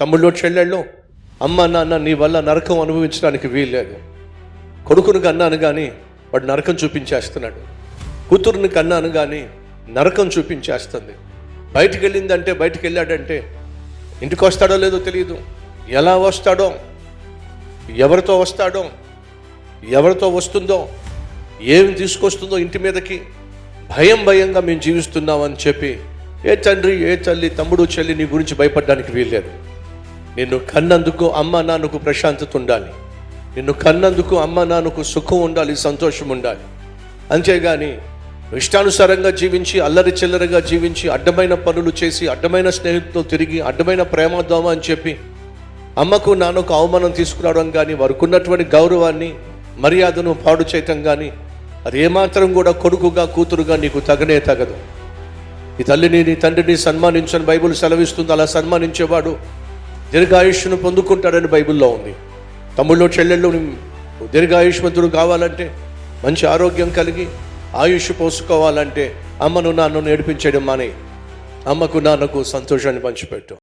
తమ్ముళ్ళు చెల్లెళ్ళు, అమ్మ నాన్న నీ వల్ల నరకం అనుభవించడానికి వీల్లేదు. కొడుకుని కన్నాను కానీ వాడు నరకం చూపించేస్తున్నాడు. కూతురుని కన్నాను కానీ నరకం చూపించేస్తుంది. బయటికి వెళ్ళిందంటే, బయటికి వెళ్ళాడంటే ఇంటికి వస్తాడో లేదో తెలియదు, ఎలా వస్తాడో, ఎవరితో వస్తాడో, ఎవరితో వస్తుందో, ఏమి తీసుకొస్తుందో ఇంటి మీదకి భయంగా మేము జీవిస్తున్నామని చెప్పి ఏ తండ్రి, ఏ తల్లి, తమ్ముడు, చెల్లి నీ గురించి భయపడడానికి వీల్లేదు. నిన్ను కన్నందుకు అమ్మ నాన్నకు ప్రశాంతత ఉండాలి. నిన్ను కన్నందుకు అమ్మ నాన్నకు సుఖం ఉండాలి, సంతోషం ఉండాలి. అంతేగాని ఇష్టానుసారంగా జీవించి, అల్లరి చిల్లరగా జీవించి, అడ్డమైన పనులు చేసి, అడ్డమైన స్నేహితులతో తిరిగి, అడ్డమైన ప్రేమ దోమ అని చెప్పి అమ్మకు నాన్నకు అవమానం తీసుకురావడం కానీ, వారికి ఉన్నటువంటి గౌరవాన్ని, మర్యాదను పాడు చేయటం కానీ అది ఏమాత్రం కూడా కొడుకుగా, కూతురుగా నీకు తగనే తగదు. నీ తల్లిని, నీ తండ్రిని సన్మానించని బైబిల్ సెలవిస్తుంది. అలా సన్మానించేవాడు దీర్ఘాయుష్ను పొందుకుంటాడని బైబిల్లో ఉంది. తమ్ముళ్ళు చెల్లెళ్ళు దీర్ఘాయుష్మంతుడు కావాలంటే, మంచి ఆరోగ్యం కలిగి ఆయుష్ పోసుకోవాలంటే అమ్మను నాన్నను ఏడిపించడం మానే, అమ్మకు నాన్నకు సంతోషాన్ని పంచిపెట్టు.